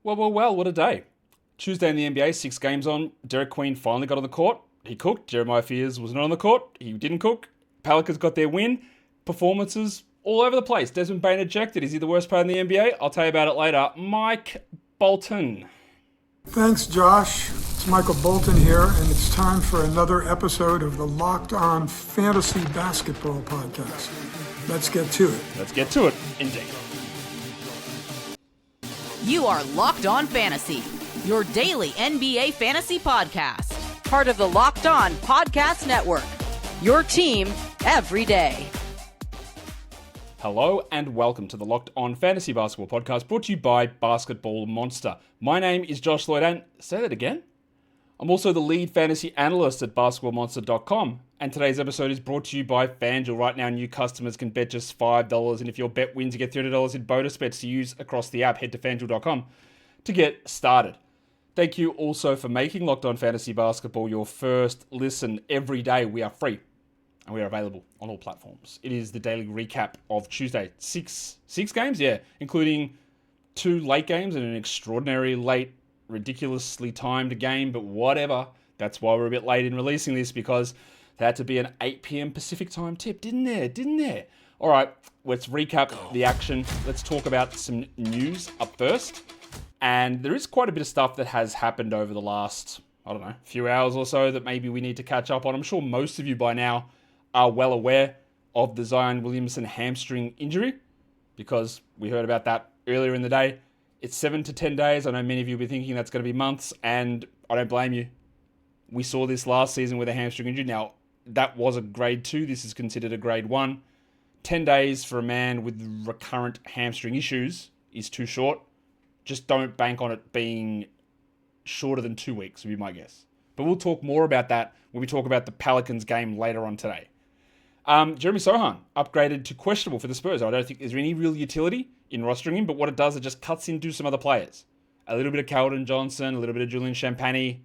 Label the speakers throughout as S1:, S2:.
S1: Well, what a day. Tuesday in the NBA, 6 games on. Derik Queen finally got on the court. He cooked. Jeremiah Fears was not on the court. He didn't cook. Pelicans got their win. Performances all over the place. Desmond Bane ejected. Is he the worst player in the NBA? I'll tell you about it later. Mike Bolton.
S2: Thanks, Josh. It's Michael Bolton here, and it's time for another episode of the Locked On Fantasy Basketball Podcast. Let's get to it.
S1: Let's get to it, indeed.
S3: You are Locked On Fantasy, your daily NBA fantasy podcast. Part of the Locked On Podcast Network, your team every day.
S1: Hello and welcome to the Locked On Fantasy Basketball Podcast, brought to you by Basketball Monster. My name is Josh Lloyd, and say that again. I'm also the lead fantasy analyst at basketballmonster.com, and today's episode is brought to you by FanDuel. Right now, new customers can bet just $5, and if your bet wins, you get $300 in bonus bets to use across the app. Head to FanDuel.com to get started. Thank you also for making Locked On Fantasy Basketball your first listen every day. We are free, and we are available on all platforms. It is the daily recap of Tuesday. Six games? Yeah, including 2 late games and an extraordinary late, ridiculously timed game, but whatever. That's why we're a bit late in releasing this, because there had to be an 8 p.m. Pacific time tip, didn't there? All right, let's recap the action. Let's talk about some news up first. And there is quite a bit of stuff that has happened over the last, few hours or so that maybe we need to catch up on. I'm sure most of you by now are well aware of the Zion Williamson hamstring injury, because we heard about that earlier in the day. It's 7 to 10 days. I know many of you will be thinking that's going to be months, and I don't blame you. We saw this last season with a hamstring injury. Now, that was a grade 2. This is considered a grade 1. 10 days for a man with recurrent hamstring issues is too short. Just don't bank on it being shorter than 2 weeks, would be my guess. But we'll talk more about that when we talk about the Pelicans game later on today. Jeremy Sohan upgraded to questionable for the Spurs. I don't think there's any real utility in rostering him, but what it does, it just cuts into some other players. A little bit of Keldon Johnson, a little bit of Julian Champagny.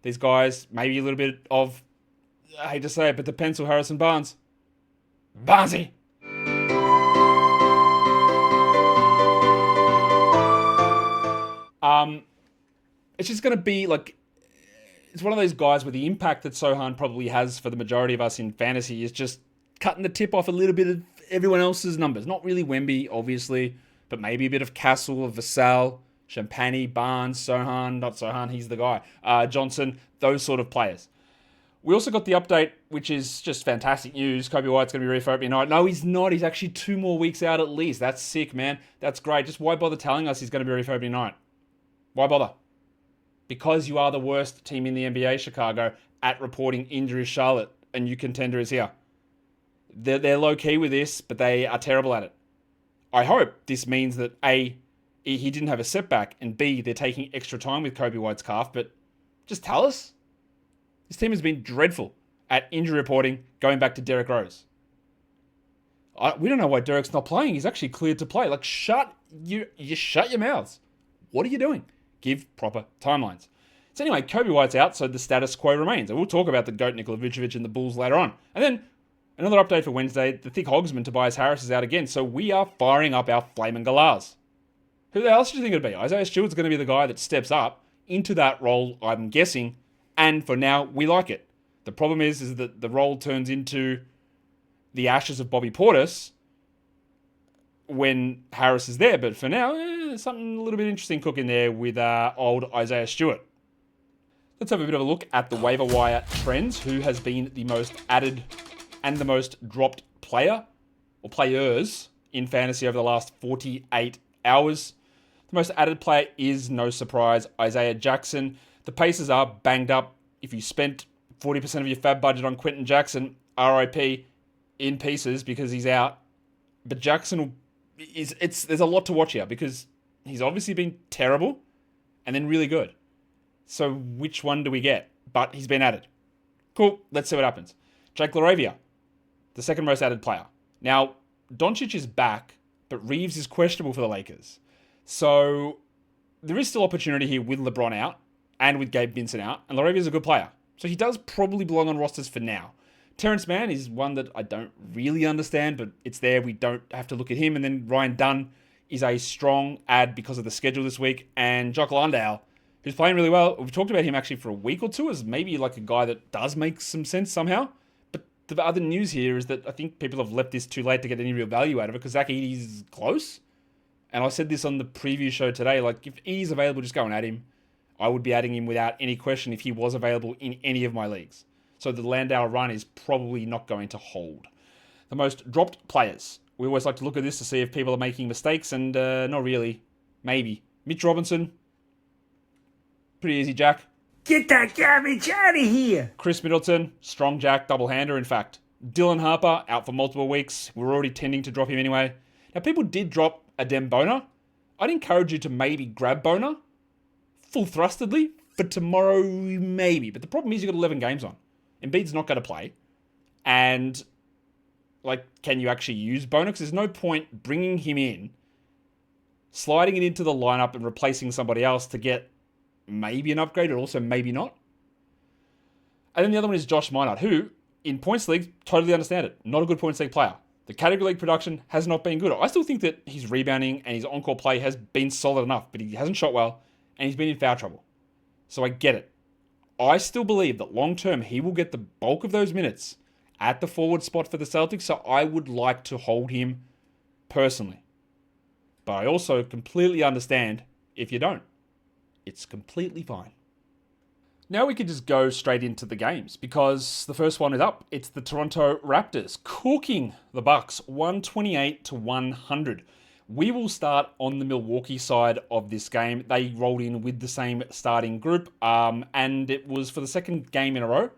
S1: These guys, maybe a little bit of, I hate to say it, but the pencil Harrison Barnes. Barnesy! It's just going to be like, it's one of those guys where the impact that Sohan probably has for the majority of us in fantasy is just cutting the tip off a little bit of everyone else's numbers. Not really Wemby, obviously, but maybe a bit of Castle, of Vassell, Champagny, Barnes, Sohan, not Sohan, he's the guy, Johnson, those sort of players. We also got the update, which is just fantastic news. Kobe White's going to be ready for opening night. No, he's not. He's actually 2 more weeks out at least. That's sick, man. That's great. Just why bother telling us he's going to be ready for opening night? Why bother? Because you are the worst team in the NBA, Chicago, at reporting injuries, Charlotte, and you contender is here. They're low-key with this, but they are terrible at it. I hope this means that A, he didn't have a setback, and B, they're taking extra time with Kobe White's calf, but just tell us. This team has been dreadful at injury reporting going back to Derrick Rose. We don't know why Derek's not playing. He's actually cleared to play. Like, shut your mouths. What are you doing? Give proper timelines. So anyway, Kobe White's out, so the status quo remains. And we'll talk about the GOAT Nikola Vucevic and the Bulls later on. And then another update for Wednesday, the thick hogsman Tobias Harris is out again, so we are firing up our flaming galahs. Who the hell else do you think it'd be? Isaiah Stewart's going to be the guy that steps up into that role, I'm guessing, and for now, we like it. The problem is that the role turns into the ashes of Bobby Portis when Harris is there, but for now, there's something a little bit interesting cooking there with old Isaiah Stewart. Let's have a bit of a look at the waiver wire trends. Who has been the most added and the most dropped player or players in fantasy over the last 48 hours? The most added player is, no surprise, Isaiah Jackson. The Pacers are banged up. If you spent 40% of your fab budget on Quentin Jackson, RIP, in pieces because he's out. But Jackson there's a lot to watch here because he's obviously been terrible and then really good. So which one do we get? But he's been added. Cool. Let's see what happens. Jake LaRavia, the second most added player. Now, Doncic is back, but Reeves is questionable for the Lakers. So there is still opportunity here with LeBron out and with Gabe Vincent out. And LaRavia is a good player. So he does probably belong on rosters for now. Terrence Mann is one that I don't really understand, but it's there. We don't have to look at him. And then Ryan Dunn is a strong add because of the schedule this week. And Jock Landale, who's playing really well. We've talked about him actually for a week or two as maybe like a guy that does make some sense somehow. But the other news here is that I think people have left this too late to get any real value out of it because Zach Edey's close. And I said this on the preview show today, like if Edey's available, just go and add him. I would be adding him without any question if he was available in any of my leagues. So the Landale run is probably not going to hold. The most dropped players. We always like to look at this to see if people are making mistakes, and not really. Maybe. Mitch Robinson. Pretty easy jack.
S4: Get that garbage out of here!
S1: Chris Middleton. Strong jack, double-hander, in fact. Dylan Harper, out for multiple weeks. We're already tending to drop him anyway. Now, people did drop Adem Bona. I'd encourage you to maybe grab Bona. Full-thrustedly. For tomorrow, maybe. But the problem is you've got 11 games on. Embiid's not going to play. And, like, can you actually use Bona? Because there's no point bringing him in, sliding it into the lineup and replacing somebody else to get maybe an upgrade, or also maybe not. And then the other one is Josh Minot, who, in points league, totally understand it. Not a good points league player. The category league production has not been good. I still think that his rebounding and his on-court play has been solid enough, but he hasn't shot well, and he's been in foul trouble. So I get it. I still believe that long-term, he will get the bulk of those minutes at the forward spot for the Celtics, so I would like to hold him personally. But I also completely understand if you don't. It's completely fine. Now we can just go straight into the games because the first one is up. It's the Toronto Raptors cooking the Bucks 128-100. We will start on the Milwaukee side of this game. They rolled in with the same starting group, and it was for the second game in a row,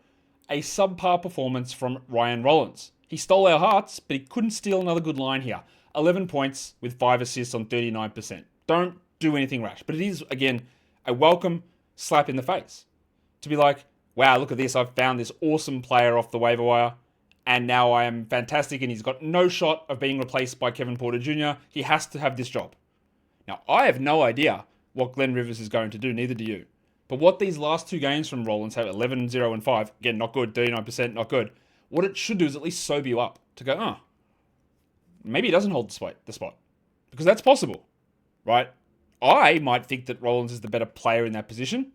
S1: a subpar performance from Ryan Rollins. He stole our hearts, but he couldn't steal another good line here. 11 points with 5 assists on 39%. Don't do anything rash, but it is, again, a welcome slap in the face. To be like, wow, look at this, I've found this awesome player off the waiver wire, and now I am fantastic, and he's got no shot of being replaced by Kevin Porter Jr. He has to have this job. Now, I have no idea what Glenn Rivers is going to do, neither do you. But what these last two games from Rollins have, 11, 0, and 5, again, not good, 39%, not good. What it should do is at least sober you up to go, maybe he doesn't hold the spot. Because that's possible, right? I might think that Rollins is the better player in that position,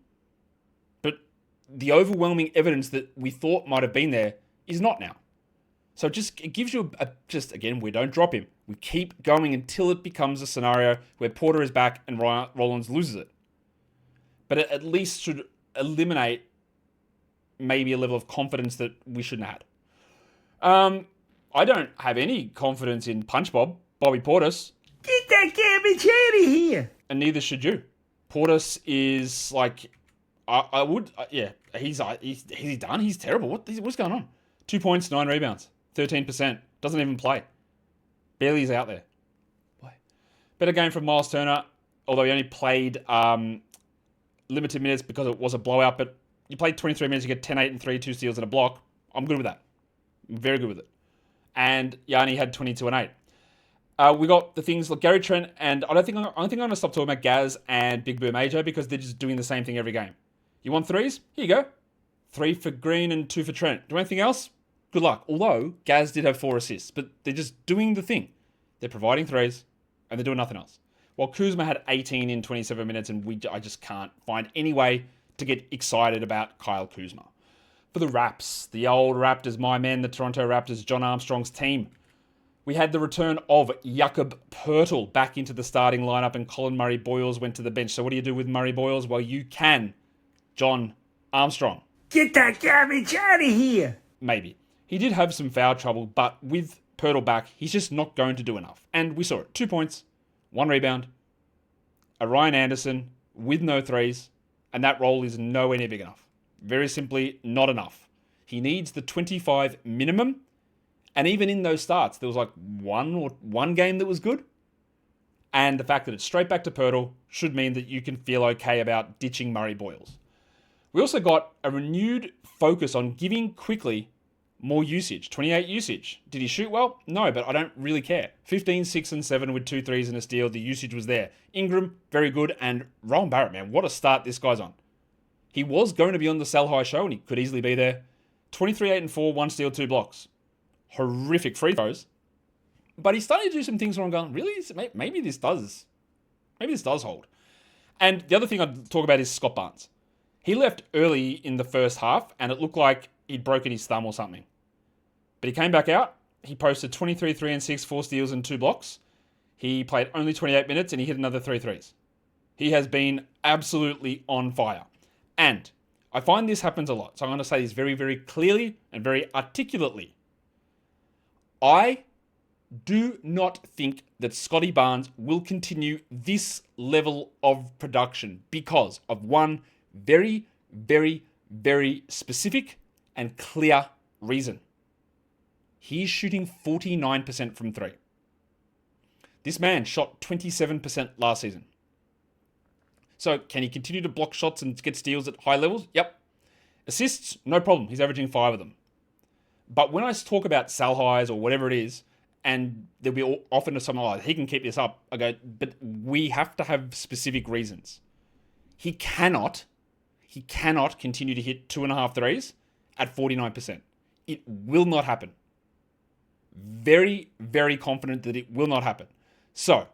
S1: but the overwhelming evidence that we thought might have been there is not now. So it gives you again, we don't drop him. We keep going until it becomes a scenario where Porter is back and Rollins loses it. But it at least should eliminate maybe a level of confidence that we shouldn't have had. I don't have any confidence in Punch Bobby Portis.
S4: Get that garbage out of here!
S1: And neither should you. Portis is like, he's done. He's terrible. What's going on? 2 points, 9 rebounds, 13%. Doesn't even play. Barely is out there. Boy. Better game from Miles Turner, although he only played limited minutes because it was a blowout. But you played 23 minutes, you get 10, 8, and 3, 2 steals and a block. I'm good with that. I'm very good with it. And Yanni had 22 and 8. We got the things like Gary Trent, and I think I'm going to stop talking about Gaz and Big Boom AJ because they're just doing the same thing every game. You want threes? Here you go. 3 for Green and 2 for Trent. Do anything else? Good luck. Although Gaz did have 4 assists, but they're just doing the thing. They're providing threes, and they're doing nothing else. While Kuzma had 18 in 27 minutes, and I just can't find any way to get excited about Kyle Kuzma. For the Raps, the old Raptors, my men, the Toronto Raptors, John Armstrong's team. We had the return of Jakob Poeltl back into the starting lineup, and Colin Murray-Boyles went to the bench. So what do you do with Murray-Boyles? Well, you can, John Armstrong.
S4: Get that garbage out of here!
S1: Maybe. He did have some foul trouble, but with Poeltl back, he's just not going to do enough. And we saw it. 2 points, 1 rebound, a Ryan Anderson with no threes, and that role is nowhere near big enough. Very simply, not enough. He needs the 25 minimum. And even in those starts, there was like one game that was good. And the fact that it's straight back to Poeltl should mean that you can feel okay about ditching Murray-Boyles. We also got a renewed focus on giving Quickly more usage. 28 usage. Did he shoot well? No, but I don't really care. 15, 6, and 7 with 2 threes and a steal. The usage was there. Ingram, very good. And Rowan Barrett, man, what a start this guy's on. He was going to be on the Sell High show, and he could easily be there. 23, 8, and 4, 1 steal, 2 blocks. Horrific free throws. But he's starting to do some things where I'm going, really? Maybe this does hold. And the other thing I'd talk about is Scott Barnes. He left early in the first half, and it looked like he'd broken his thumb or something. But he came back out. He posted 23, 3 and 6, 4 steals and 2 blocks. He played only 28 minutes, and he hit another 3 threes. He has been absolutely on fire. And I find this happens a lot. So I'm going to say this very, very clearly and very articulately. I do not think that Scotty Barnes will continue this level of production because of one very, very, very specific and clear reason. He's shooting 49% from 3. This man shot 27% last season. So can he continue to block shots and get steals at high levels? Yep. Assists? No problem. He's averaging 5 of them. But when I talk about sell highs or whatever it is, and there'll be often something like, he can keep this up, I go, but we have to have specific reasons. He cannot continue to hit 2.5 threes at 49%. It will not happen. Very, very confident that it will not happen. So,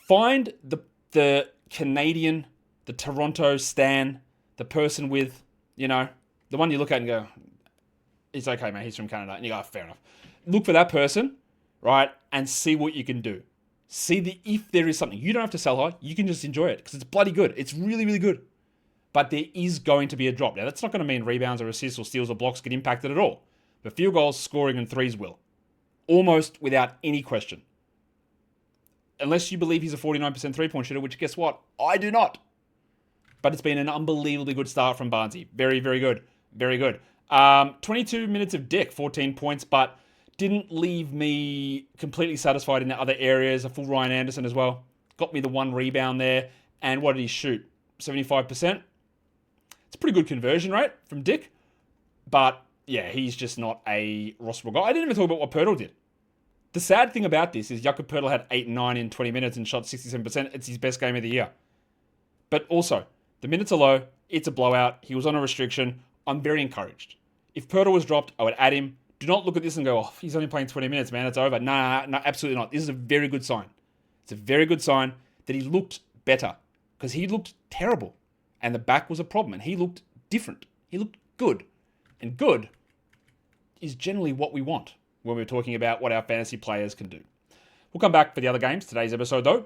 S1: find the Canadian, the Toronto stan, the person with, the one you look at and go, it's okay, man, he's from Canada. And you go, fair enough. Look for that person, right, and see what you can do. See if there is something. You don't have to sell high. You can just enjoy it because it's bloody good. It's really, really good. But there is going to be a drop. Now, that's not going to mean rebounds or assists or steals or blocks get impacted at all. But field goals, scoring, and threes will. Almost without any question. Unless you believe he's a 49% three-point shooter, which guess what? I do not. But it's been an unbelievably good start from Barnesy. Very, very good. Very good. 22 minutes of Dick, 14 points, but didn't leave me completely satisfied in the other areas. A full Ryan Anderson as well. Got me the 1 rebound there. And what did he shoot? 75%. It's a pretty good conversion rate from Dick. But, yeah, he's just not a rosterable guy. I didn't even talk about what Pirtle did. The sad thing about this is Jakob Pirtle had 8 and 9 in 20 minutes and shot 67%. It's his best game of the year. But also, the minutes are low. It's a blowout. He was on a restriction. I'm very encouraged. If Pirtle was dropped, I would add him. Do not look at this and go, oh, he's only playing 20 minutes, man. It's over. No, absolutely not. This is a very good sign. It's a very good sign that he looked better because he looked terrible and the back was a problem and he looked different. He looked good. And good is generally what we want when we're talking about what our fantasy players can do. We'll come back for the other games. Today's episode, though,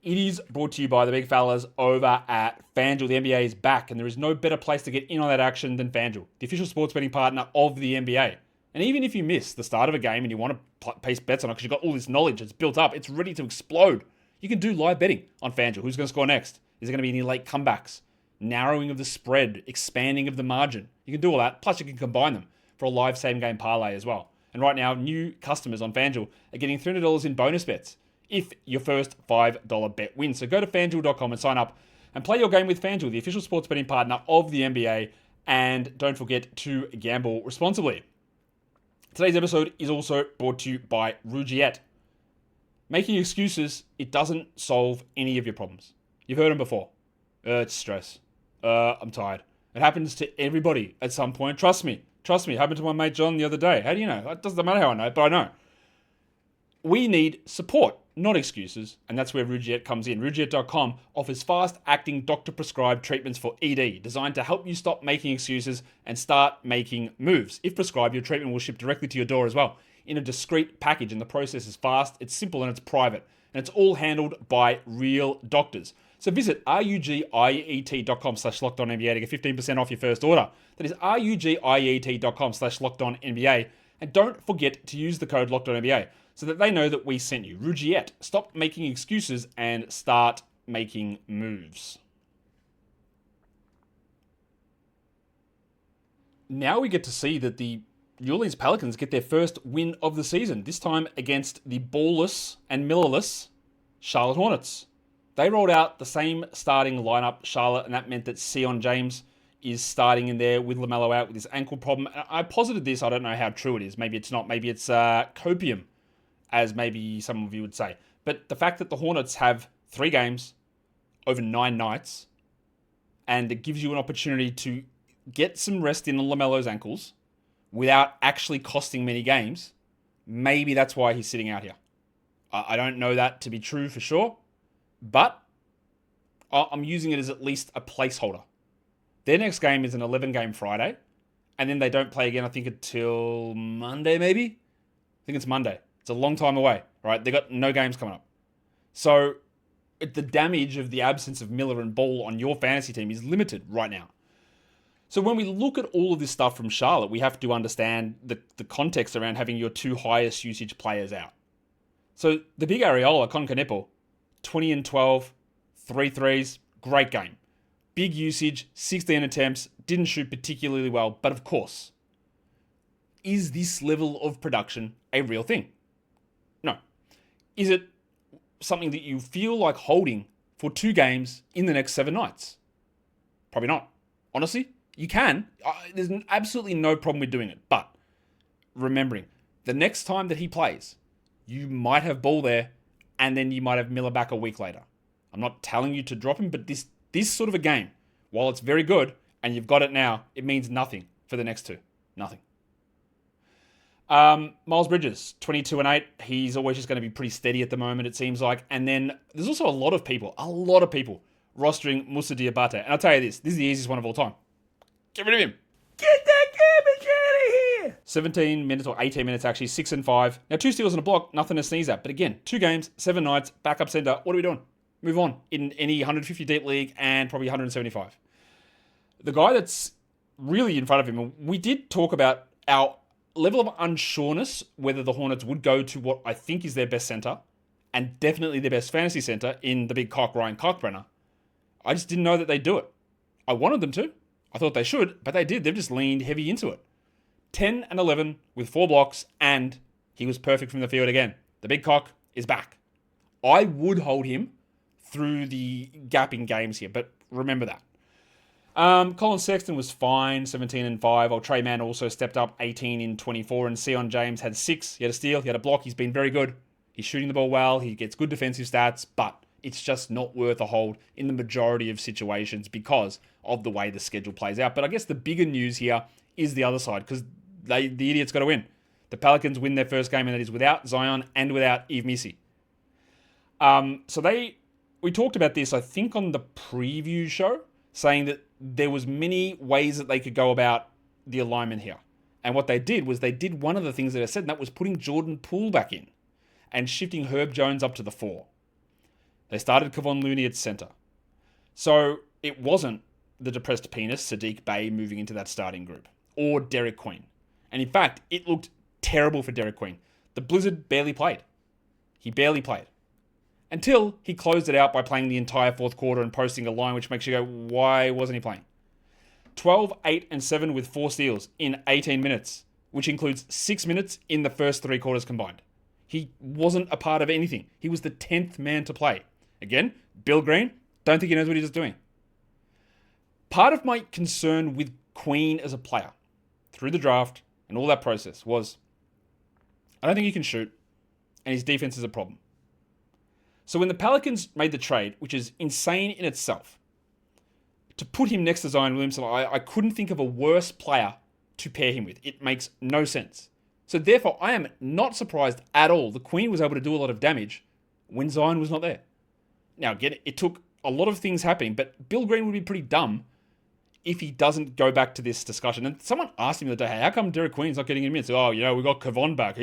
S1: it is brought to you by the big fellas over at FanDuel. The NBA is back, and there is no better place to get in on that action than FanDuel, the official sports betting partner of the NBA. And even if you miss the start of a game and you want to place bets on it because you've got all this knowledge, it's built up, it's ready to explode, you can do live betting on FanDuel. Who's going to score next? Is there going to be any late comebacks? Narrowing of the spread, expanding of the margin. You can do all that, plus you can combine them for a live same-game parlay as well. And right now, new customers on FanDuel are getting $300 in bonus bets if your first $5 bet wins. So go to FanDuel.com and sign up and play your game with FanDuel, the official sports betting partner of the NBA. And don't forget to gamble responsibly. Today's episode is also brought to you by Ruggiette. Making excuses, it doesn't solve any of your problems. You've heard them before. It's stress. I'm tired. It happens to everybody at some point. Trust me. It happened to my mate John the other day. How do you know? It doesn't matter how I know, but I know. We need support, not excuses, and that's where Ruggiette comes in. Ruggiette.com offers fast-acting, doctor-prescribed treatments for ED, designed to help you stop making excuses and start making moves. If prescribed, your treatment will ship directly to your door as well, in a discreet package, and the process is fast, it's simple, and it's private, and it's all handled by real doctors. So visit rugiet.com/LockedOnNBA to get 15% off your first order. That is rugiet.com/LockedOnNBA. And don't forget to use the code LockedOnNBA so that they know that we sent you. Ruggiette. Stop making excuses and start making moves. Now we get to see that the New Orleans Pelicans get their first win of the season, this time against the ballless and millerless Charlotte Hornets. They rolled out the same starting lineup, Charlotte, and that meant that Sion James is starting in there with LaMelo out with his ankle problem. I posited this, I don't know how true it is. Maybe it's not. Maybe it's copium, as maybe some of you would say. But the fact that the Hornets have 3 games over 9 nights, and it gives you an opportunity to get some rest in LaMelo's ankles without actually costing many games, maybe that's why he's sitting out here. I don't know that to be true for sure, but I'm using it as at least a placeholder. Their next game is an 11-game Friday, and then they don't play again, I think, until Monday, maybe? I think it's Monday. It's a long time away, right? They got no games coming up. So the damage of the absence of Miller and Ball on your fantasy team is limited right now. So when we look at all of this stuff from Charlotte, we have to understand the context around having your two highest usage players out. So the big Areola, Concanepo, 20 and 12, 3 threes, great game. Big usage, 16 attempts, didn't shoot particularly well, but of course, is this level of production a real thing? No. Is it something that you feel like holding for 2 games in the next 7 nights? Probably not. Honestly, you can. There's absolutely no problem with doing it. But remembering, the next time that he plays, you might have Ball there, and then you might have Miller back a week later. I'm not telling you to drop him, but this sort of a game, while it's very good, and you've got it now, it means nothing for the next 2. Nothing. Miles Bridges, 22 and 8. He's always just going to be pretty steady at the moment, it seems like. And then there's also a lot of people rostering Moussa Diabate. And I'll tell you this is the easiest one of all time. Get rid of him.
S4: Get that garbage out of here!
S1: 17 minutes or 18 minutes actually, 6 and 5. Now 2 steals and a block, nothing to sneeze at. But again, 2 games, 7 nights, backup center. What are we doing? Move on in any 150 deep league and probably 175. The guy that's really in front of him, we did talk about our level of unsureness, whether the Hornets would go to what I think is their best center, and definitely their best fantasy center in the big cock, Ryan Kalkbrenner. I just didn't know that they'd do it. I wanted them to. I thought they should, but they did. They've just leaned heavy into it. 10 and 11 with 4 blocks, and he was perfect from the field again. The big cock is back. I would hold him through the gap in games here, but remember that. Colin Sexton was fine, 17 and 5. Trey Mann also stepped up, 18 in 24. And Sion James had 6. He had a steal, he had a block. He's been very good. He's shooting the ball well. He gets good defensive stats, but it's just not worth a hold in the majority of situations because of the way the schedule plays out. But I guess the bigger news here is the other side because the idiots got to win. The Pelicans win their first game, and that is without Zion and without Yves Missy. We talked about this, I think, on the preview show, saying that there was many ways that they could go about the alignment here. And what they did was they did one of the things that I said, and that was putting Jordan Poole back in and shifting Herb Jones up to the 4. They started Kevon Looney at center. So it wasn't the depressed penis, Sadiq Bey, moving into that starting group, or Derik Queen. And in fact, it looked terrible for Derik Queen. The Blizzard barely played. He barely played. Until he closed it out by playing the entire fourth quarter and posting a line which makes you go, why wasn't he playing? 12, 8, and 7 with 4 steals in 18 minutes, which includes 6 minutes in the first 3 quarters combined. He wasn't a part of anything. He was the 10th man to play. Again, Bill Green, don't think he knows what he's doing. Part of my concern with Queen as a player through the draft and all that process was, I don't think he can shoot, and his defense is a problem. So when the Pelicans made the trade, which is insane in itself, to put him next to Zion Williamson, I couldn't think of a worse player to pair him with. It makes no sense. So therefore, I am not surprised at all the Queen was able to do a lot of damage when Zion was not there. Now, again, it took a lot of things happening, but Bill Green would be pretty dumb if he doesn't go back to this discussion. And someone asked him the other day, hey, how come Derik Queen's not getting in minutes? Oh, we got Kevon back.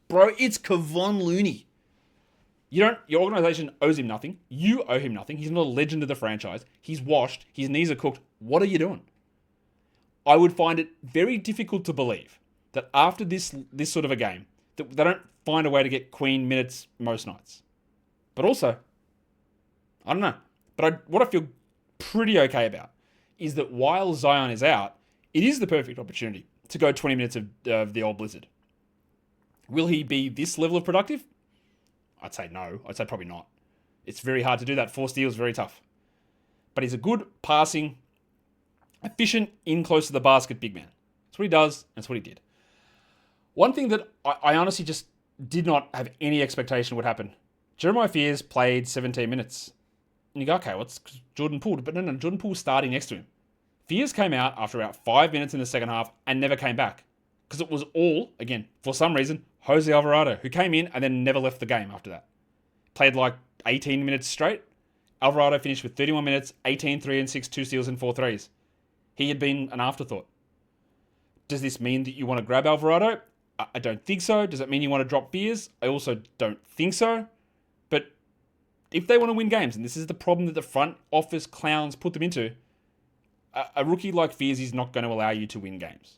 S1: Bro, it's Kevon Looney. Your organization owes him nothing. You owe him nothing. He's not a legend of the franchise. He's washed. His knees are cooked. What are you doing? I would find it very difficult to believe that after this sort of a game, that they don't find a way to get Queen minutes most nights. But also, I don't know. But what I feel pretty okay about is that while Zion is out, it is the perfect opportunity to go 20 minutes of the old Blizzard. Will he be this level of productive? I'd say no. I'd say probably not. It's very hard to do that. 4 steals, very tough. But he's a good passing, efficient, in close to the basket big man. That's what he does. That's what he did. One thing that I honestly just did not have any expectation would happen. Jeremiah Fears played 17 minutes. And you go, okay, what's Jordan Poole? But no, Jordan Poole was starting next to him. Fears came out after about 5 minutes in the second half and never came back. Because it was all, again, for some reason, Jose Alvarado, who came in and then never left the game after that. played like 18 minutes straight. Alvarado finished with 31 minutes, 18, 3 and 6, 2 steals and 4 threes. He had been an afterthought. Does this mean that you want to grab Alvarado? I don't think so. Does it mean you want to drop Fears? I also don't think so. But if they want to win games, and this is the problem that the front office clowns put them into, a rookie like Fears is not going to allow you to win games.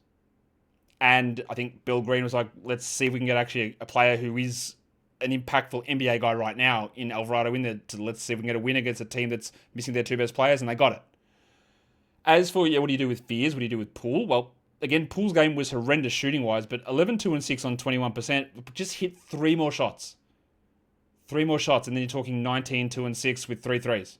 S1: And I think Bill Green was like, let's see if we can get actually a player who is an impactful NBA guy right now in Alvarado in there. Let's see if we can get a win against a team that's missing their 2 best players, and they got it. As for, what do you do with Fears? What do you do with Poole? Well, again, Poole's game was horrendous shooting-wise, but 11, 2 and 6 on 21%, just hit 3 more shots. 3 more shots, and then you're talking 19, 2 and 6 with 3 threes.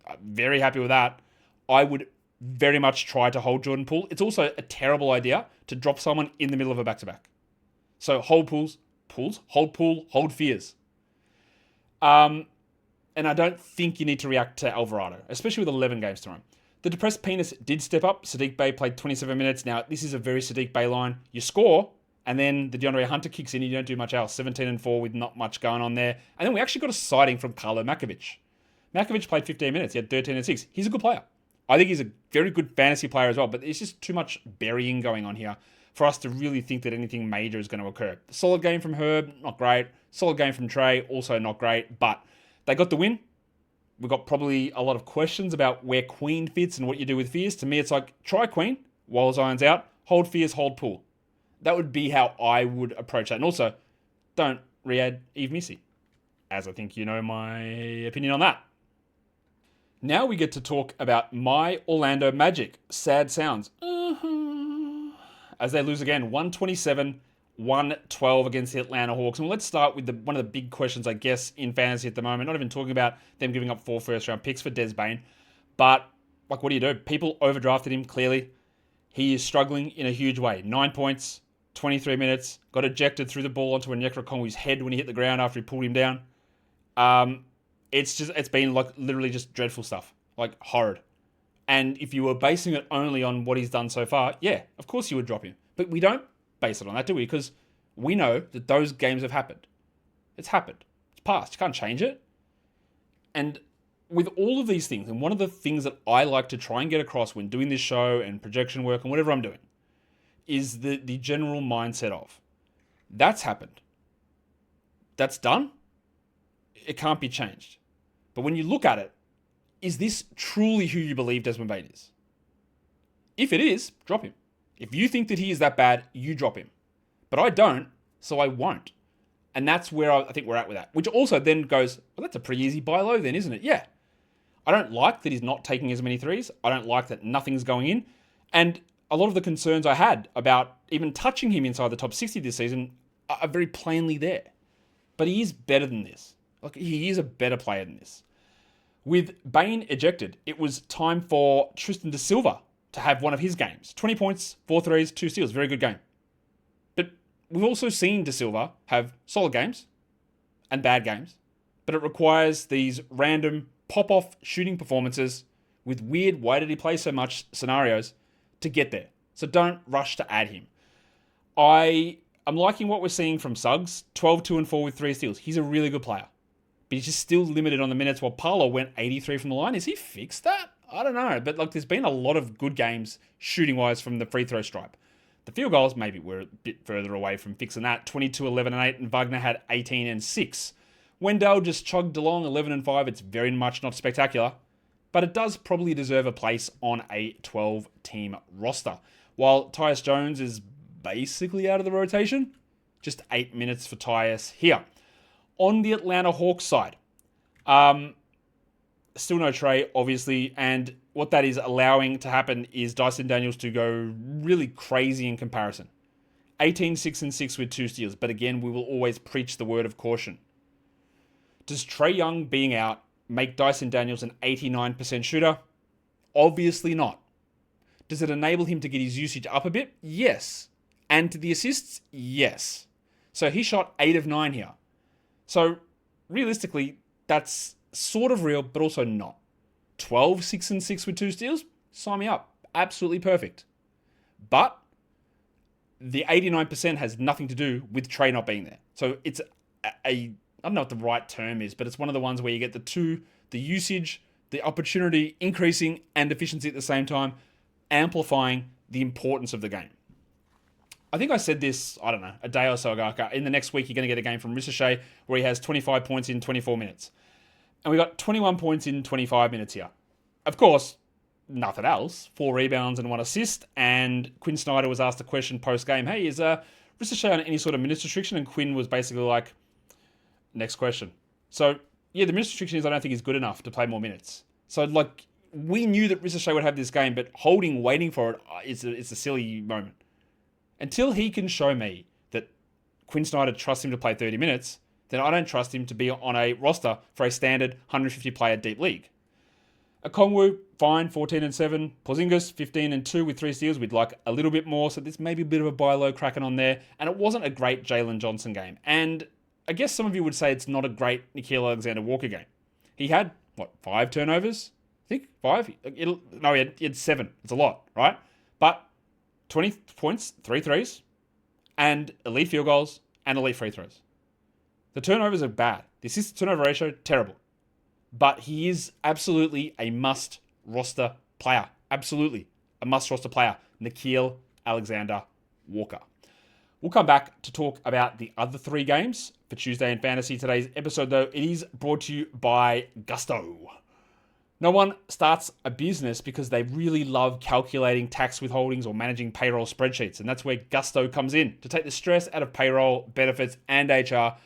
S1: I'm very happy with that. I would very much try to hold Jordan Poole. It's also a terrible idea to drop someone in the middle of a back-to-back. So hold Pools, hold Poole, hold Fears. And I don't think you need to react to Alvarado, especially with 11 games to run. The depressed penis did step up. Sadiq Bey played 27 minutes. Now, this is a very Sadiq Bey line. You score, and then the DeAndre Hunter kicks in, and you don't do much else. 17 and 4 with not much going on there. And then we actually got a sighting from Carlo Makovic. Makovic played 15 minutes. He had 13 and 6. He's a good player. I think he's a very good fantasy player as well, but there's just too much burying going on here for us to really think that anything major is going to occur. Solid game from Herb, not great. Solid game from Trey, also not great, but they got the win. We've got probably a lot of questions about where Queen fits and what you do with Fears. To me, it's like, try Queen while Zion's out, hold Fears, hold Poole. That would be how I would approach that. And also, don't re-add Eve Missy, as I think you know my opinion on that. Now we get to talk about my Orlando Magic. Sad sounds. As they lose again, 127-112 against the Atlanta Hawks. And let's start with one of the big questions, I guess, in fantasy at the moment. Not even talking about them giving up 4 first-round picks for Des Bane. But, what do you do? People overdrafted him, clearly. He is struggling in a huge way. 9 points, 23 minutes. Got ejected, threw the ball onto a Nekrokongu's head when he hit the ground after he pulled him down. It's been like literally just dreadful stuff. Like horrid. And if you were basing it only on what he's done so far, yeah, of course you would drop him. But we don't base it on that, do we? Because we know that those games have happened. It's happened. It's past. You can't change it. And with all of these things, and one of the things that I like to try and get across when doing this show and projection work and whatever I'm doing, is the general mindset of, that's happened. That's done. It can't be changed. But when you look at it, is this truly who you believe Desmond Bane is? If it is, drop him. If you think that he is that bad, you drop him. But I don't, so I won't. And that's where I think we're at with that. Which also then goes, well, that's a pretty easy buy low then, isn't it? Yeah. I don't like that he's not taking as many threes. I don't like that nothing's going in. And a lot of the concerns I had about even touching him inside the top 60 this season are very plainly there. But he is better than this. Like, he is a better player than this. With Bane ejected, it was time for Tristan da Silva to have one of his games. 20 points, 4 threes, 2 steals. Very good game. But we've also seen da Silva have solid games and bad games. But it requires these random pop-off shooting performances with weird, why did he play so much scenarios to get there. So don't rush to add him. I'm liking what we're seeing from Suggs. 12, 2 and 4 with 3 steals. He's a really good player. But he's just still limited on the minutes while Paolo went 83 from the line. Is he fixed that? I don't know. But like, there's been a lot of good games shooting-wise from the free throw stripe. The field goals, maybe we're a bit further away from fixing that. 22, 11 and 8, and Wagner had 18 and 6. Wendell just chugged along 11 and 5. It's very much not spectacular. But it does probably deserve a place on a 12-team roster. While Tyus Jones is basically out of the rotation, just 8 minutes for Tyus here. On the Atlanta Hawks side, still no Trey, obviously, and what that is allowing to happen is Dyson Daniels to go really crazy in comparison. 18, 6 and 6 with 2 steals, but again, we will always preach the word of caution. Does Trey Young being out make Dyson Daniels an 89% shooter? Obviously not. Does it enable him to get his usage up a bit? Yes. And to the assists? Yes. So he shot 8 of 9 here. So, realistically, that's sort of real, but also not. 12, 6 and 6 with 2 steals? Sign me up. Absolutely perfect. But the 89% has nothing to do with Trey not being there. So, it's a I don't know what the right term is, but it's one of the ones where you get the usage, the opportunity increasing and efficiency at the same time, amplifying the importance of the game. I think I said this, I don't know, a day or so ago. In the next week, you're going to get a game from Shai where he has 25 points in 24 minutes. And we got 21 points in 25 minutes here. Of course, nothing else. 4 rebounds and 1 assist. And Quinn Snyder was asked a question post-game, hey, is Shai on any sort of minutes restriction? And Quinn was basically like, next question. So, yeah, the minutes restriction is I don't think he's good enough to play more minutes. So, like, we knew that Shai would have this game, but waiting for it, it's a silly moment. Until he can show me that Quinn Snyder trusts him to play 30 minutes, then I don't trust him to be on a roster for a standard 150-player deep league. Okongwu, fine, 14-7. Porzingis, 15-2 with 3 steals. We'd like a little bit more, so there's maybe a bit of a buy low cracking on there. And it wasn't a great Jalen Johnson game. And I guess some of you would say it's not a great Nickeil Alexander-Walker game. He had, 5 turnovers? I think 5? He had 7. It's a lot, right? But 20 points, 3 threes, and elite field goals, and elite free throws. The turnovers are bad. The assist-to-turnover ratio, terrible. But he is absolutely a must-roster player. Absolutely a must-roster player. Nickeil Alexander-Walker. We'll come back to talk about the other 3 games for Tuesday in Fantasy. Today's episode, though, it is brought to you by Gusto. No one starts a business because they really love calculating tax withholdings or managing payroll spreadsheets. And that's where Gusto comes in, to take the stress out of payroll, benefits, and HR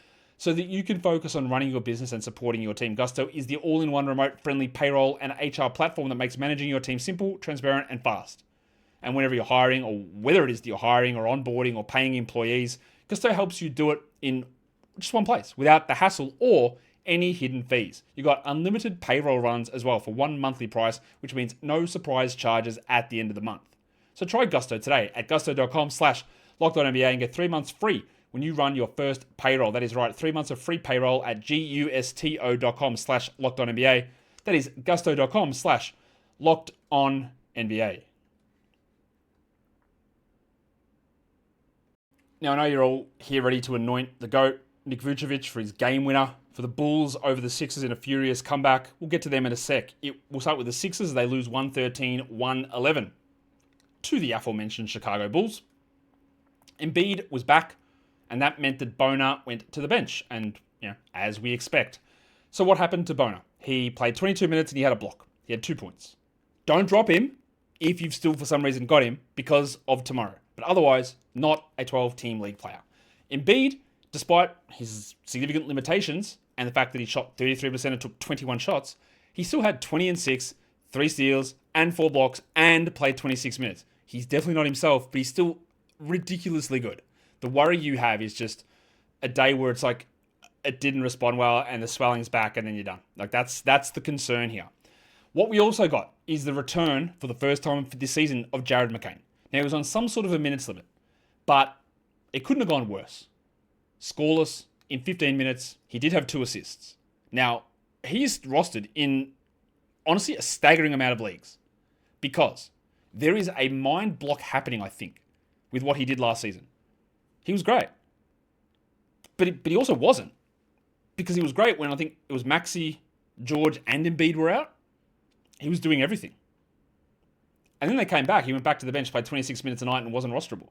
S1: so that you can focus on running your business and supporting your team. Gusto is the all-in-one remote-friendly payroll and HR platform that makes managing your team simple, transparent, and fast. And whenever you're hiring, or whether it is that you're hiring or onboarding or paying employees, Gusto helps you do it in just one place without the hassle or any hidden fees. You got unlimited payroll runs as well for 1 monthly price, which means no surprise charges at the end of the month. So try Gusto today at gusto.com/LockedOnNBA and get 3 months free when you run your first payroll. That is right, 3 months of free payroll at gusto.com/LockedOnNBA. That is gusto.com/LockedOnNBA. Now, I know you're all here ready to anoint the GOAT, Nick Vucevic, for his game winner for the Bulls over the Sixers in a furious comeback. We'll get to them in a sec. We'll start with the Sixers. They lose 113-111 to the aforementioned Chicago Bulls. Embiid was back, and that meant that Boner went to the bench, and as we expect. So what happened to Boner? He played 22 minutes and he had a block. He had 2 points. Don't drop him if you've still for some reason got him because of tomorrow. But otherwise, not a 12-team league player. Embiid, despite his significant limitations and the fact that he shot 33% and took 21 shots, he still had 20-6, 3 steals, and 4 blocks, and played 26 minutes. He's definitely not himself, but he's still ridiculously good. The worry you have is just a day where it's like it didn't respond well and the swelling's back and then you're done. Like that's the concern here. What we also got is the return for the first time for this season of Jared McCain. Now, he was on some sort of a minutes limit, but it couldn't have gone worse. Scoreless in 15 minutes. He did have 2 assists. Now, he's rostered in, honestly, a staggering amount of leagues because there is a mind block happening, I think, with what he did last season. He was great. But he also wasn't, because he was great when I think it was Maxey, George, and Embiid were out. He was doing everything. And then they came back. He went back to the bench, played 26 minutes a night, and wasn't rosterable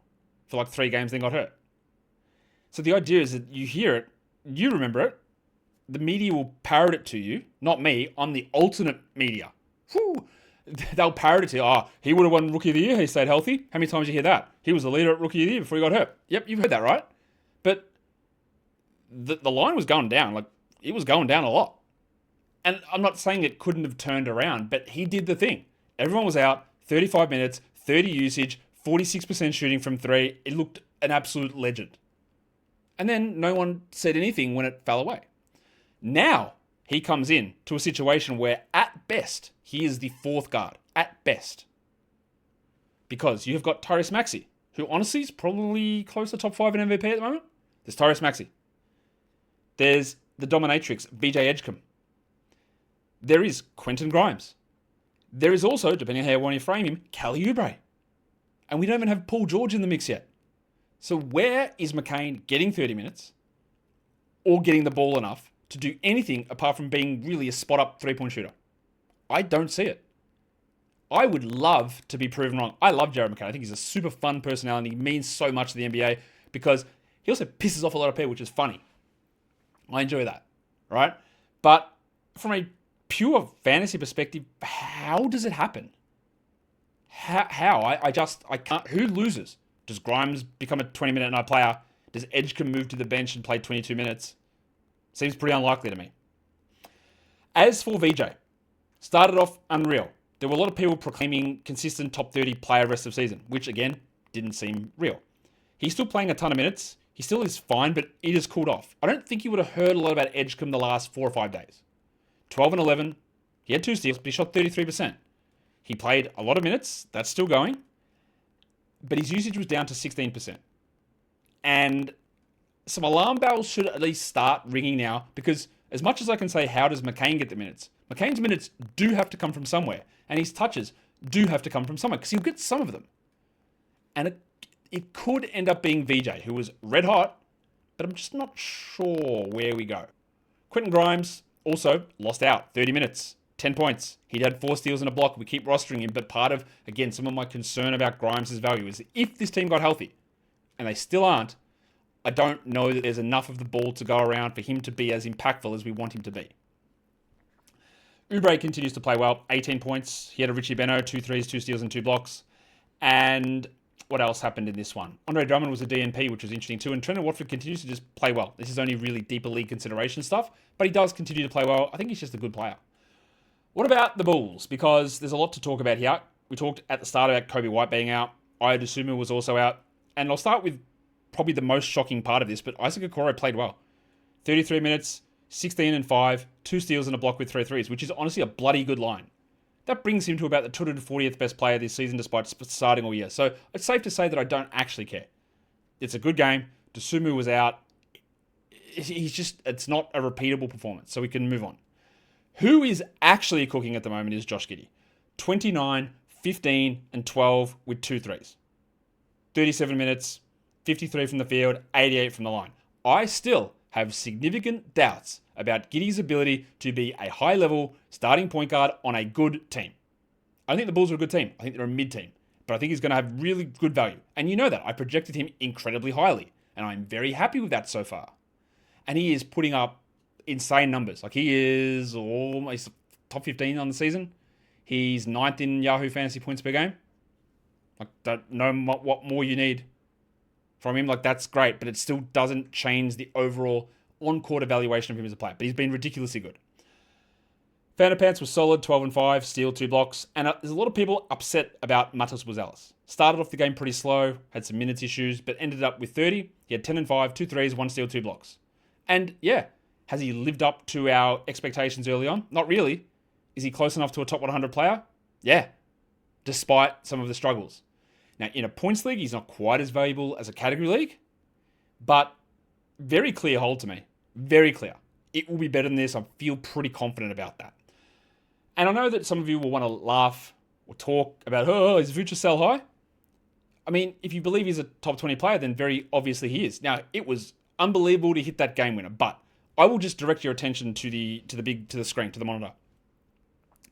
S1: for like 3 games, then got hurt. So the idea is that you hear it, you remember it, the media will parrot it to you. Not me. I'm the alternate media. Whew. They'll parrot it to you. Oh, he would have won Rookie of the Year. He stayed healthy. How many times did you hear that? He was the leader at Rookie of the Year before he got hurt. Yep, you've heard that, right? But the line was going down. Like, it was going down a lot. And I'm not saying it couldn't have turned around, but he did the thing. Everyone was out, 35 minutes, 30 usage, 46% shooting from 3. It looked an absolute legend. And then no one said anything when it fell away. Now he comes in to a situation where, at best, he is the 4th guard. At best. Because you've got Tyrese Maxey, who honestly is probably close to top 5 in MVP at the moment. There's Tyrese Maxey. There's the dominatrix, VJ Edgecombe. There is Quentin Grimes. There is also, depending on how you want to frame him, Kelly Oubre. And we don't even have Paul George in the mix yet. So where is McCain getting 30 minutes? or getting the ball enough to do anything apart from being really a spot-up three-point shooter. I don't see it. I would love to be proven wrong. I love Jared McCann. I think he's a super fun personality. He means so much to the NBA because he also pisses off a lot of people, which is funny. I enjoy that, right? But from a pure fantasy perspective, how does it happen? How? I can't. Who loses? Does Grimes become a 20-minute night player? Does Edgecombe move to the bench and play 22 minutes? Seems pretty unlikely to me. As for VJ, started off unreal. There were a lot of people proclaiming consistent top 30 player rest of season, which again, didn't seem real. He's still playing a ton of minutes. He still is fine, but it has cooled off. I don't think you would have heard a lot about Edgecombe the last 4 or 5 days. 12 and 11. He had 2 steals, but he shot 33%. He played a lot of minutes. That's still going. But his usage was down to 16%. And some alarm bells should at least start ringing now, because as much as I can say, how does McCain get the minutes? McCain's minutes do have to come from somewhere, and his touches do have to come from somewhere, because he'll get some of them. And it could end up being VJ, who was red hot, but I'm just not sure where we go. Quentin Grimes also lost out, 30 minutes, 10 points. He'd had 4 steals and a block. We keep rostering him, but part of, again, some of my concern about Grimes' value is if this team got healthy, and they still aren't, I don't know that there's enough of the ball to go around for him to be as impactful as we want him to be. Oubre continues to play well, 18 points. He had a Richie Beno, 2 threes, 2 steals, and 2 blocks. And what else happened in this one? Andre Drummond was a DNP, which was interesting too. And Trendon Watford continues to just play well. This is only really deeper league consideration stuff, but he does continue to play well. I think he's just a good player. What about the Bulls? Because there's a lot to talk about here. We talked at the start about Kobe White being out. Aya Dosunmu was also out. And I'll start with probably the most shocking part of this, but Isaac Okoro played well. 33 minutes, 16 and 5, 2 steals and a block with 3 threes, which is honestly a bloody good line. That brings him to about the 240th best player this season despite starting all year. So it's safe to say that I don't actually care. It's a good game. Dosunmu was out. It's not a repeatable performance, so we can move on. Who is actually cooking at the moment is Josh Giddey. 29, 15, and 12 with 2 threes. 37 minutes, 53 from the field, 88 from the line. I still have significant doubts about Giddey's ability to be a high-level starting point guard on a good team. I think the Bulls are a good team. I think they're a mid-team. But I think he's going to have really good value. And you know that. I projected him incredibly highly. And I'm very happy with that so far. And he is putting up insane numbers. Like, he is almost top 15 on the season. He's 9th in Yahoo Fantasy points per game. Like, don't know what more you need from him. Like, that's great, but it still doesn't change the overall on-court evaluation of him as a player. But he's been ridiculously good. Vanderpants was solid, 12 and 5, steal, 2 blocks. And there's a lot of people upset about Matas Buzelis. Started off the game pretty slow, had some minutes issues, but ended up with 30. He had 10 and 5, 2 threes, 1 steal, 2 blocks. And yeah, has he lived up to our expectations early on? Not really. Is he close enough to a top 100 player? Yeah, despite some of the struggles. Now, in a points league, he's not quite as valuable as a category league, but very clear hold to me. Very clear. It will be better than this. I feel pretty confident about that. And I know that some of you will want to laugh or talk about, oh, is the future sell high? I mean, if you believe he's a top 20 player, then very obviously he is. Now, it was unbelievable to hit that game winner, but I will just direct your attention to the screen, to the monitor.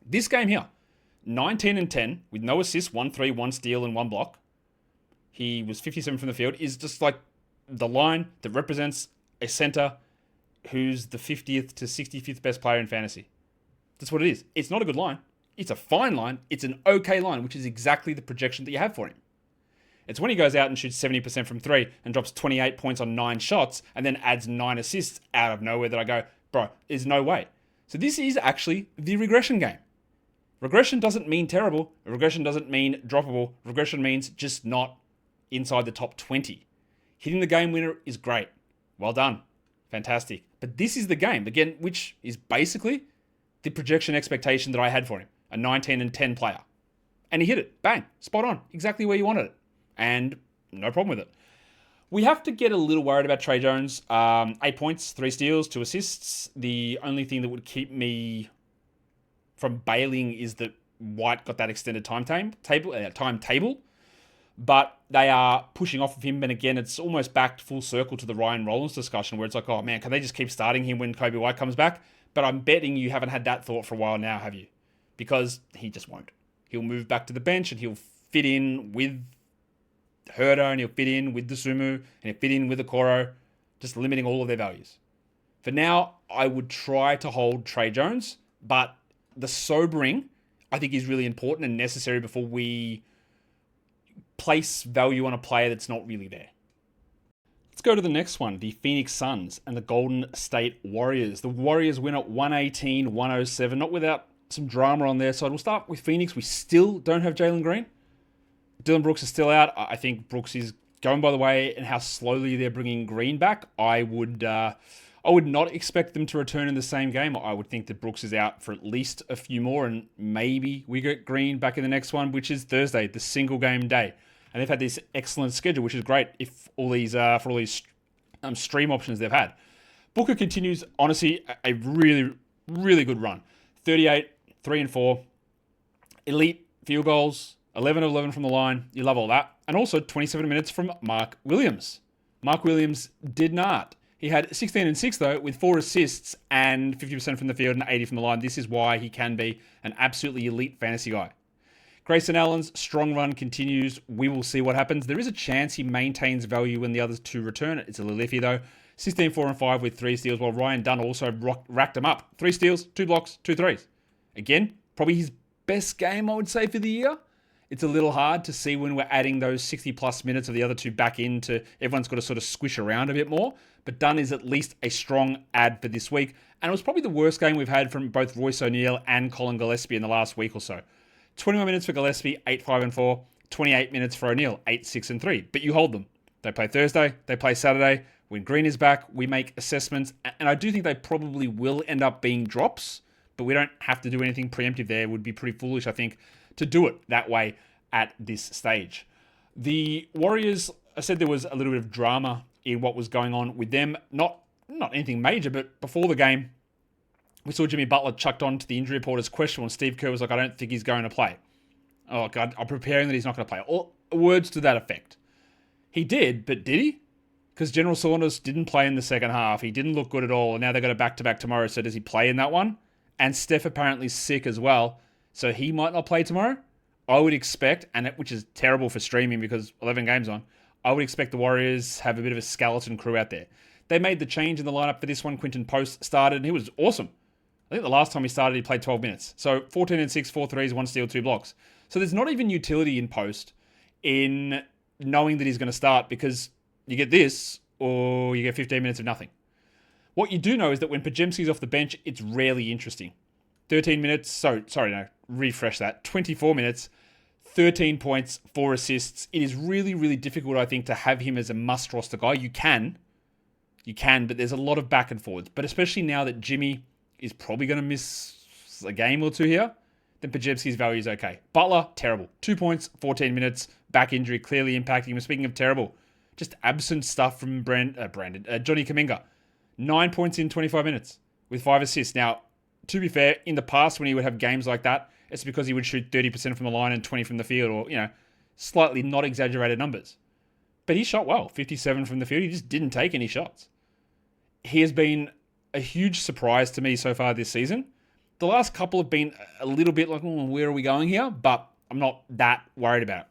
S1: This game here, 19 and 10 with no assists, 1 3, 1 steal, and 1 block. He was 57 from the field, is just like the line that represents a center who's the 50th to 65th best player in fantasy. That's what it is. It's not a good line. It's a fine line. It's an okay line, which is exactly the projection that you have for him. It's when he goes out and shoots 70% from 3 and drops 28 points on 9 shots and then adds 9 assists out of nowhere that I go, bro, there's no way. So this is actually the regression game. Regression doesn't mean terrible. Regression doesn't mean droppable. Regression means just not inside the top 20. Hitting the game winner is great. Well done. Fantastic. But this is the game, again, which is basically the projection expectation that I had for him. A 19 and 10 player. And he hit it. Bang. Spot on. Exactly where you wanted it. And no problem with it. We have to get a little worried about Trey Jones. 8 points, 3 steals, 2 assists. The only thing that would keep me from bailing is that White got that extended timetable. But they are pushing off of him. And again, it's almost back full circle to the Ryan Rollins discussion where it's like, oh man, can they just keep starting him when Kobe White comes back? But I'm betting you haven't had that thought for a while now, have you? Because he just won't. He'll move back to the bench and he'll fit in with Herder and he'll fit in with the Sumu and he'll fit in with the Koro, just limiting all of their values. For now, I would try to hold Trey Jones, but the sobering, I think, is really important and necessary before we place value on a player that's not really there. Let's go to the next one, the Phoenix Suns and the Golden State Warriors. The Warriors win at 118-107, not without some drama on their side. We'll start with Phoenix. We still don't have Jalen Green. Dylan Brooks is still out. I think Brooks is going by the way and how slowly they're bringing Green back. I would not expect them to return in the same game. I would think that Brooks is out for at least a few more, and maybe we get Green back in the next one, which is Thursday, the single game day. And they've had this excellent schedule, which is great if all these for all these stream options they've had. Booker continues, honestly, a really, really good run. 38, 3-4, elite field goals, 11 of 11 from the line. You love all that. And also 27 minutes from Mark Williams. Mark Williams did not. He had 16 and 6, though, with 4 assists and 50% from the field and 80 from the line. This is why he can be an absolutely elite fantasy guy. Grayson Allen's strong run continues. We will see what happens. There is a chance he maintains value when the others two return. It's a little iffy, though. 16, 4, and 5 with 3 steals, while Ryan Dunn also racked them up. 3 steals, 2 blocks, 2 threes. Again, probably his best game, I would say, for the year. It's a little hard to see when we're adding those 60-plus minutes of the other two back into. Everyone's got to sort of squish around a bit more. But Dunn is at least a strong add for this week. And it was probably the worst game we've had from both Royce O'Neal and Colin Gillespie in the last week or so. 21 minutes for Gillespie, 8, 5, and 4. 28 minutes for O'Neal, 8, 6, and 3. But you hold them. They play Thursday. They play Saturday. When Green is back, we make assessments. And I do think they probably will end up being drops. But we don't have to do anything preemptive there. It would be pretty foolish, I think, to do it that way at this stage. The Warriors, I said there was a little bit of drama in what was going on with them. Not anything major, but before the game, we saw Jimmy Butler chucked on to the injury reporter's question when Steve Kerr was like, I don't think he's going to play. Oh, God, I'm preparing that he's not going to play. Or words to that effect. He did, but did he? Because General Saunders didn't play in the second half. He didn't look good at all, and now they've got a back-to-back tomorrow, so does he play in that one? And Steph apparently is sick as well, so he might not play tomorrow. I would expect, which is terrible for streaming because 11 games on, I would expect the Warriors have a bit of a skeleton crew out there. They made the change in the lineup for this one. Quinton Post started, and he was awesome. I think the last time he started, he played 12 minutes. So 14 and 6, 4 threes, 1 steal, 2 blocks. So there's not even utility in Post in knowing that he's going to start because you get this or you get 15 minutes of nothing. What you do know is that when Podziemski's off the bench, it's rarely interesting. 13 minutes, refresh that. 24 minutes, 13 points, 4 assists. It is really, really difficult, I think, to have him as a must-roster guy. You can, but there's a lot of back and forwards. But especially now that Jimmy is probably going to miss a game or two here, then Podziemski's value is okay. Butler, terrible. 2 points, 14 minutes, back injury, clearly impacting him. Speaking of terrible, just absent stuff from Johnny Kuminga. 9 points in 25 minutes with 5 assists. Now, to be fair, in the past when he would have games like that, it's because he would shoot 30% from the line and 20 from the field, or, slightly not exaggerated numbers. But he shot well, 57 from the field. He just didn't take any shots. He has been a huge surprise to me so far this season. The last couple have been a little bit like, where are we going here? But I'm not that worried about it.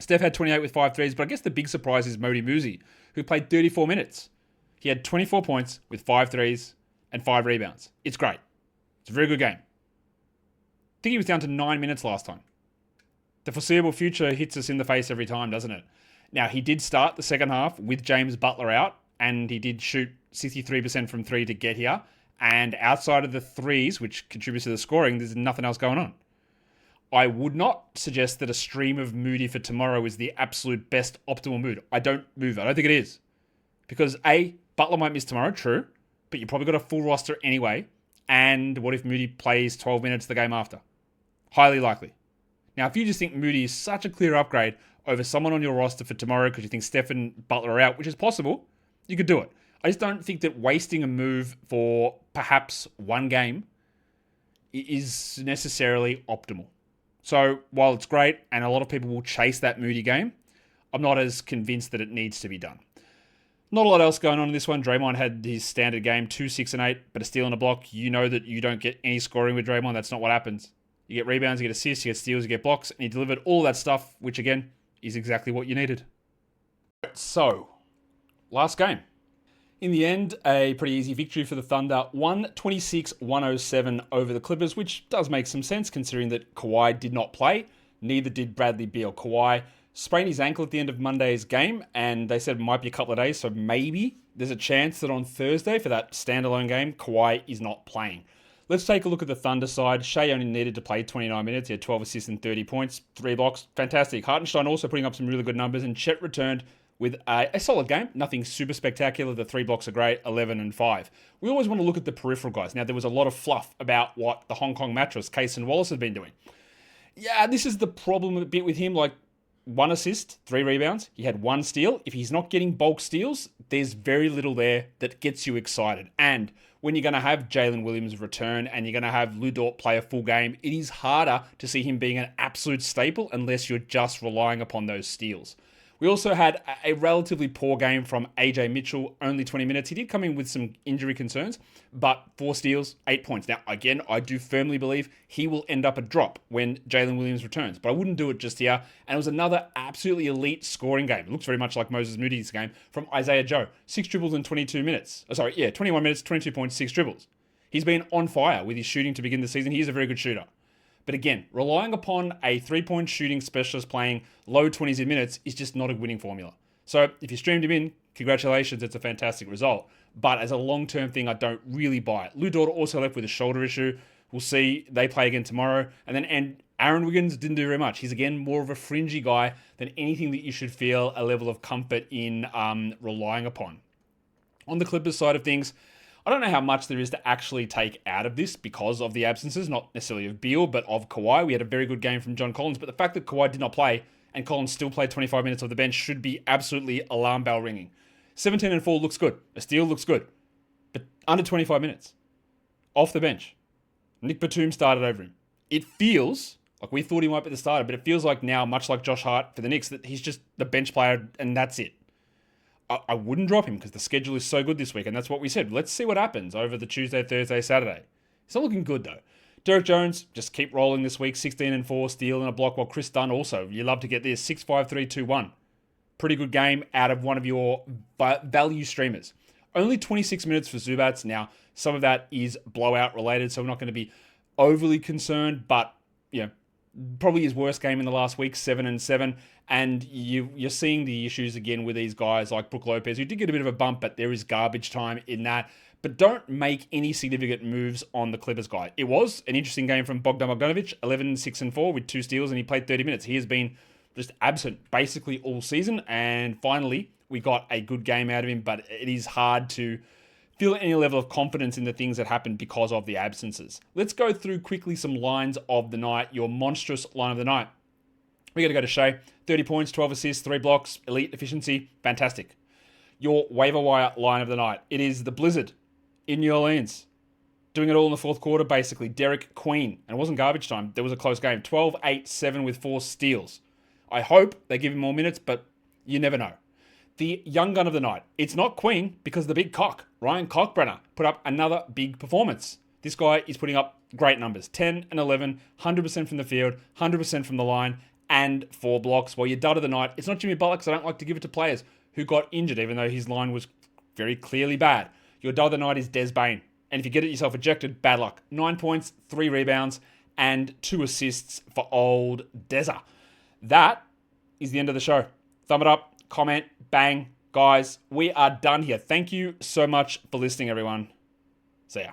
S1: Steph had 28 with 5 threes, but I guess the big surprise is Modi Muzi, who played 34 minutes. He had 24 points with 5 threes and 5 rebounds. It's great. It's a very good game. I think he was down to 9 minutes last time. The foreseeable future hits us in the face every time, doesn't it? Now, he did start the second half with James Butler out, and he did shoot 63% from 3 to get here. And outside of the threes, which contributes to the scoring, there's nothing else going on. I would not suggest that a stream of Moody for tomorrow is the absolute best optimal mood. I don't think it is. Because A, Butler might miss tomorrow, true, but you probably got a full roster anyway. And what if Moody plays 12 minutes the game after? Highly likely. Now, if you just think Moody is such a clear upgrade over someone on your roster for tomorrow because you think Steph and Butler are out, which is possible, you could do it. I just don't think that wasting a move for perhaps one game is necessarily optimal. So while it's great and a lot of people will chase that Moody game, I'm not as convinced that it needs to be done. Not a lot else going on in this one. Draymond had his standard game, 2, 6, and 8, but a steal and a block. You know that you don't get any scoring with Draymond. That's not what happens. You get rebounds, you get assists, you get steals, you get blocks, and he delivered all that stuff, which again is exactly what you needed. So, last game. In the end, a pretty easy victory for the Thunder, 126-107 over the Clippers, which does make some sense considering that Kawhi did not play. Neither did Bradley Beal. Kawhi sprained his ankle at the end of Monday's game, and they said it might be a couple of days, so maybe there's a chance that on Thursday for that standalone game, Kawhi is not playing. Let's take a look at the Thunder side. Shai only needed to play 29 minutes. He had 12 assists and 30 points, 3 blocks. Fantastic. Hartenstein also putting up some really good numbers, and Chet returned with a solid game. Nothing super spectacular. The 3 blocks are great, 11 and 5. We always want to look at the peripheral guys. Now, there was a lot of fluff about what the Hong Kong mattress, Case and Wallace, had been doing. Yeah, this is the problem a bit with him. Like, 1 assist, 3 rebounds. He had 1 steal. If he's not getting bulk steals, there's very little there that gets you excited. And when you're going to have Jalen Williams return and you're going to have Lou Dort play a full game, it is harder to see him being an absolute staple unless you're just relying upon those steals. We also had a relatively poor game from AJ Mitchell, only 20 minutes. He did come in with some injury concerns, but 4 steals, 8 points. Now, again, I do firmly believe he will end up a drop when Jalen Williams returns, but I wouldn't do it just here. And it was another absolutely elite scoring game. It looks very much like Moses Moody's game from Isaiah Joe. 6 dribbles in 22 minutes. 21 minutes, 22 points, 6 dribbles. He's been on fire with his shooting to begin the season. He's a very good shooter. But again, relying upon a 3-point shooting specialist playing low 20s in minutes is just not a winning formula. So if you streamed him in, congratulations, it's a fantastic result. But as a long-term thing, I don't really buy it. Lou Dort also left with a shoulder issue. We'll see. They play again tomorrow. And Aaron Wiggins didn't do very much. He's again more of a fringy guy than anything that you should feel a level of comfort in relying upon. On the Clippers side of things, I don't know how much there is to actually take out of this because of the absences, not necessarily of Beal, but of Kawhi. We had a very good game from John Collins, but the fact that Kawhi did not play and Collins still played 25 minutes off the bench should be absolutely alarm bell ringing. 17 and 4 looks good. A steal looks good. But under 25 minutes. Off the bench. Nick Batum started over him. It feels like we thought he might be the starter, but it feels like now, much like Josh Hart for the Knicks, that he's just the bench player and that's it. I wouldn't drop him because the schedule is so good this week, and that's what we said. Let's see what happens over the Tuesday, Thursday, Saturday. It's not looking good, though. Derek Jones, just keep rolling this week, 16 and 4, steal and a block, while Chris Dunn also, you love to get this, 6-5-3-2-1. Pretty good game out of one of your value streamers. Only 26 minutes for Zubats. Now, some of that is blowout related, so we're not going to be overly concerned, but, probably his worst game in the last week, 7 and 7. And you're seeing the issues again with these guys like Brook Lopez, who did get a bit of a bump, but there is garbage time in that. But don't make any significant moves on the Clippers guy. It was an interesting game from Bogdan Bogdanovic, 11, 6 and 4 with 2 steals, and he played 30 minutes. He has been just absent basically all season. And finally, we got a good game out of him, but it is hard to feel any level of confidence in the things that happened because of the absences. Let's go through quickly some lines of the night, your monstrous line of the night. We got to go to Shai. 30 points, 12 assists, 3 blocks, elite efficiency, fantastic. Your waiver wire line of the night. It is the Blizzard in New Orleans. Doing it all in the fourth quarter, basically. Derik Queen. And it wasn't garbage time. There was a close game. 12, 8, 7 with 4 steals. I hope they give him more minutes, but you never know. The young gun of the night. It's not Queen because the big cock, Ryan Kalkbrenner, put up another big performance. This guy is putting up great numbers. 10 and 11, 100% from the field, 100% from the line, and 4 blocks. While your dud of the night, it's not Jimmy Butler because I don't like to give it to players who got injured, even though his line was very clearly bad. Your dud of the night is Des Bane. And if you get it yourself ejected, bad luck. 9 points, 3 rebounds, and 2 assists for old Deza. That is the end of the show. Thumb it up, comment, bang. Guys, we are done here. Thank you so much for listening, everyone. See ya.